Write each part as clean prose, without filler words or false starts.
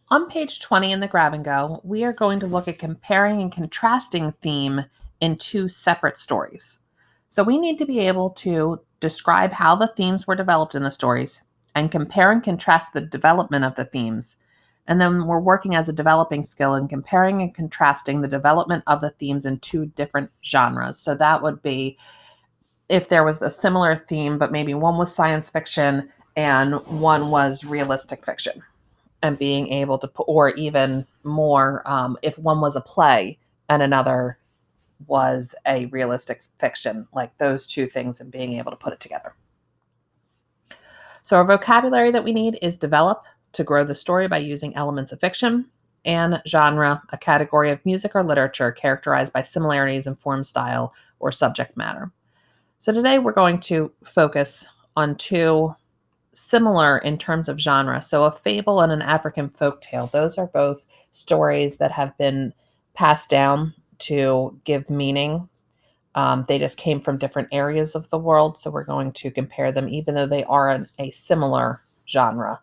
On page 20 in the Grab and Go, we are going to look at comparing and contrasting theme in two separate stories. So we need to be able to describe how the themes were developed in the stories and compare and contrast the development of the themes. And then we're working as a developing skill in comparing and contrasting the development of the themes in two different genres. So that would be if there was a similar theme, but maybe one was science fiction and one was realistic fiction, and being able to, or even more, if one was a play and another was a realistic fiction, like those two things and being able to put it together. So our vocabulary that we need is develop, to grow the story by using elements of fiction, and genre, a category of music or literature characterized by similarities in form, style, or subject matter. So today we're going to focus on two similar in terms of genre. So a fable and an African folktale, those are both stories that have been passed down to give meaning. They just came from different areas of the world, so we're going to compare them, even though they are a similar genre.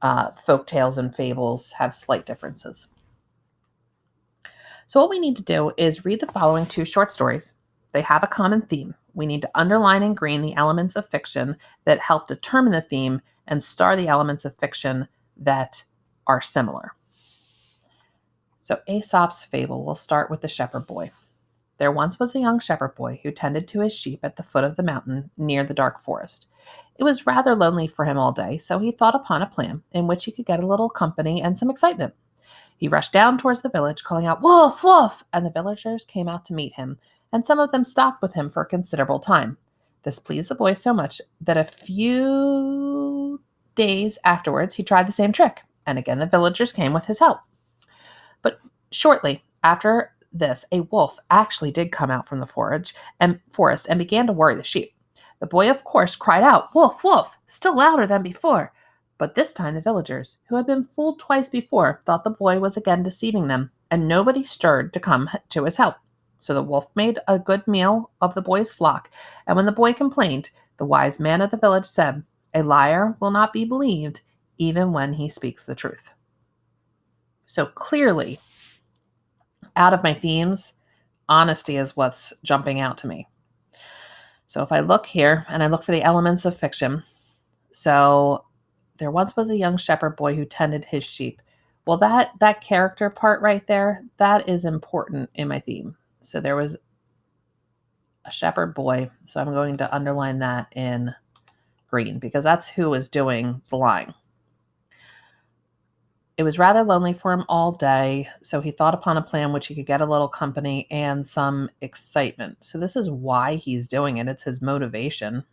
Folktales and fables have slight differences. So what we need to do is read the following two short stories. They have a common theme. We need to underline in green the elements of fiction that help determine the theme and star the elements of fiction that are similar. So Aesop's fable, we'll start with the shepherd boy. There once was a young shepherd boy who tended to his sheep at the foot of the mountain near the dark forest. It was rather lonely for him all day, so he thought upon a plan in which he could get a little company and some excitement. He rushed down towards the village, calling out, "Wolf, wolf!" and the villagers came out to meet him, and some of them stopped with him for a considerable time. This pleased the boy so much that a few days afterwards he tried the same trick, and again the villagers came with his help. But shortly after this, a wolf actually did come out from the forest and began to worry the sheep. The boy, of course, cried out, "Wolf, wolf!" still louder than before. But this time the villagers, who had been fooled twice before, thought the boy was again deceiving them, and nobody stirred to come to his help. So the wolf made a good meal of the boy's flock, and when the boy complained, the wise man of the village said, "A liar will not be believed, even when he speaks the truth." So clearly, out of my themes, honesty is what's jumping out to me. So if I look here and I look for the elements of fiction, so there once was a young shepherd boy who tended his sheep. Well, that character part right there, that is important in my theme. So there was a shepherd boy, so I'm going to underline that in green because that's who was doing the lying. It was rather lonely for him all day, so he thought upon a plan which he could get a little company and some excitement. So this is why he's doing it. It's his motivation.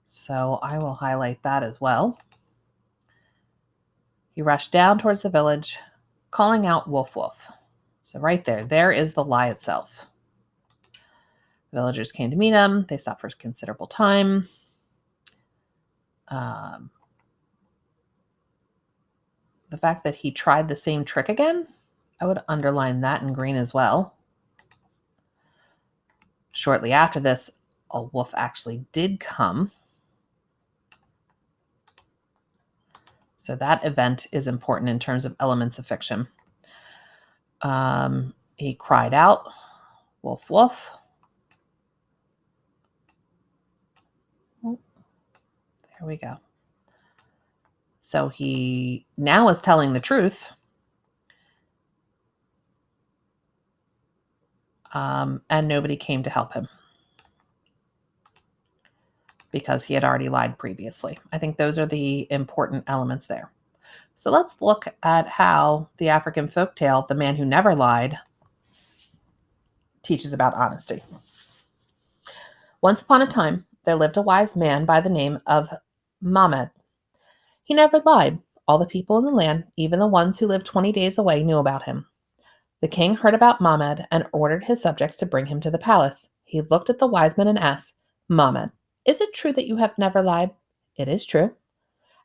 So I will highlight that as well. He rushed down towards the village, calling out, "Wolf, wolf." So right there is the lie itself. The villagers came to meet him. They stopped for a considerable time. The fact that he tried the same trick again, I would underline that in green as well. Shortly after this, a wolf actually did come. So that event is important in terms of elements of fiction. He cried out, "Wolf, wolf." There we go. So he now is telling the truth. And nobody came to help him because he had already lied previously. I think those are the important elements there. So let's look at how the African folktale, The Man Who Never Lied, teaches about honesty. Once upon a time, there lived a wise man by the name of Mahmed. He never lied. All the people in the land, even the ones who lived 20 days away, knew about him. The king heard about Mahmed and ordered his subjects to bring him to the palace. He looked at the wise men and asked, "Mahmed, is it true that you have never lied?" "It is true."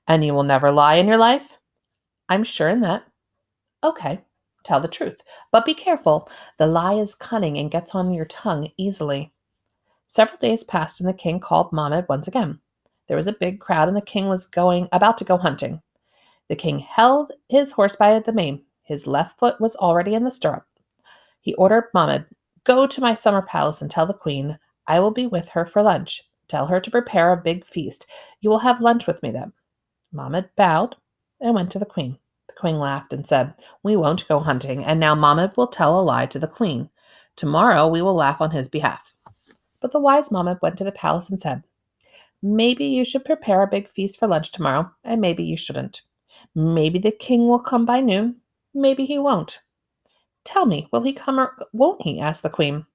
"And you will never lie in your life?" "I'm sure in that." "Okay, tell the truth. But be careful. The lie is cunning and gets on your tongue easily." Several days passed and the king called Mahmed once again. There was a big crowd and the king was about to go hunting. The king held his horse by the mane. His left foot was already in the stirrup. He ordered Mahmud, "Go to my summer palace and tell the queen I will be with her for lunch. Tell her to prepare a big feast. You will have lunch with me then." Mahmud bowed and went to the queen. The queen laughed and said, "We won't go hunting, and now Mahmud will tell a lie to the queen. Tomorrow we will laugh on his behalf." But the wise Mahmud went to the palace and said, "Maybe you should prepare a big feast for lunch tomorrow, and maybe you shouldn't. Maybe the king will come by noon, maybe he won't. Tell me, will he come or won't he?" asked the queen.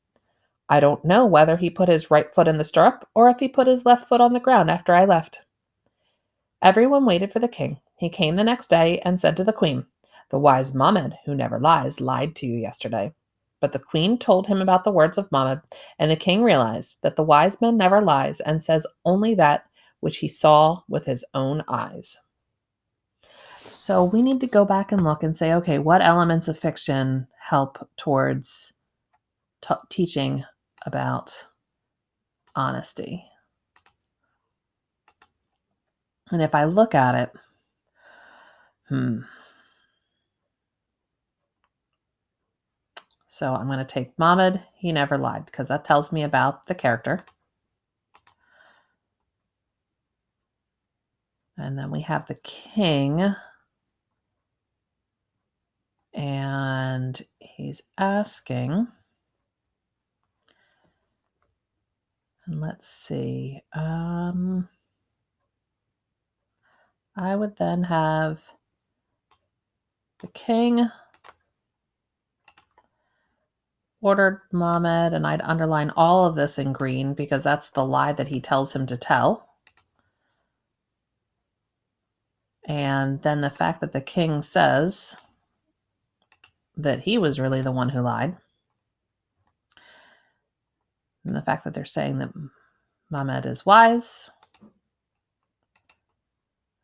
"I don't know whether he put his right foot in the stirrup or if he put his left foot on the ground after I left." Everyone waited for the king. He came the next day and said to the queen, "The wise Mahmud, who never lies, lied to you yesterday." But the queen told him about the words of Mahmud, and the king realized that the wise man never lies and says only that which he saw with his own eyes. So we need to go back and look and say, okay, what elements of fiction help towards teaching about honesty? And if I look at it, so I'm going to take Mahmud, he never lied, because that tells me about the character. And then we have the king. And he's asking, and let's see, I would then have the king ordered Mahmud, and I'd underline all of this in green because that's the lie that he tells him to tell. And then the fact that the king says that he was really the one who lied. And the fact that they're saying that Mahmud is wise.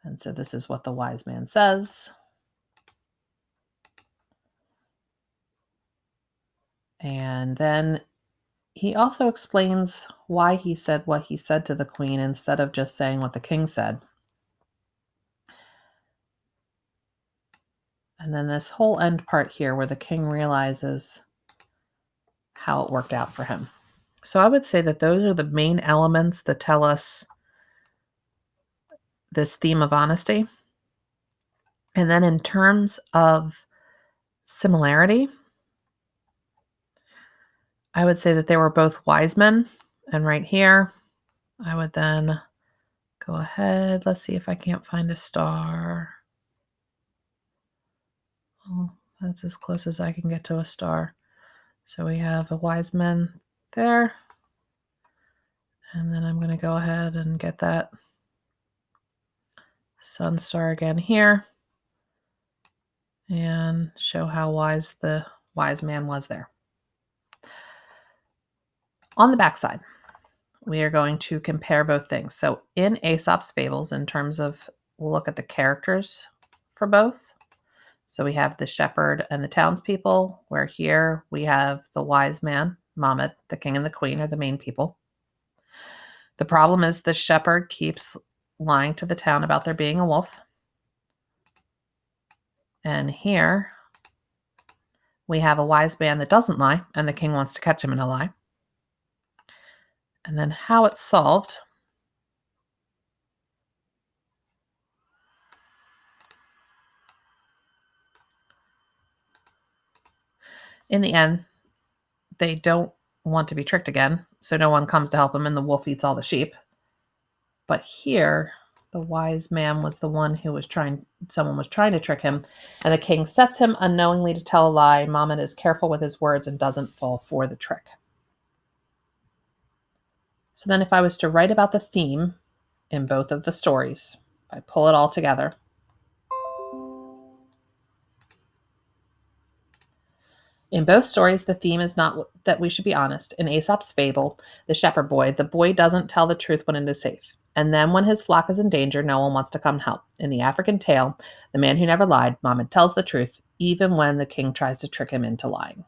And so this is what the wise man says. And then he also explains why he said what he said to the queen instead of just saying what the king said. And then this whole end part here where the king realizes how it worked out for him. So I would say that those are the main elements that tell us this theme of honesty. And then in terms of similarity, I would say that they were both wise men. And right here, I would then go ahead. Let's see if I can't find a star. Oh, that's as close as I can get to a star. So we have a wise man there. And then I'm going to go ahead and get that sun star again here and show how wise the wise man was there. On the back side, we are going to compare both things. So in Aesop's fables, in terms of, we'll look at the characters for both. So we have the shepherd and the townspeople, where here we have the wise man, Mahmud, the king and the queen are the main people. The problem is the shepherd keeps lying to the town about there being a wolf. And here we have a wise man that doesn't lie, and the king wants to catch him in a lie. And then how it's solved. In the end, they don't want to be tricked again, so no one comes to help him, and the wolf eats all the sheep. But here, the wise man was the one who was someone was trying to trick him, and the king sets him unknowingly to tell a lie. Mahmud is careful with his words and doesn't fall for the trick. So then if I was to write about the theme in both of the stories, I pull it all together. In both stories, the theme is not that we should be honest. In Aesop's fable, the shepherd boy, the boy doesn't tell the truth when it is safe. And then when his flock is in danger, no one wants to come help. In the African tale, the man who never lied, Mahmud tells the truth, even when the king tries to trick him into lying.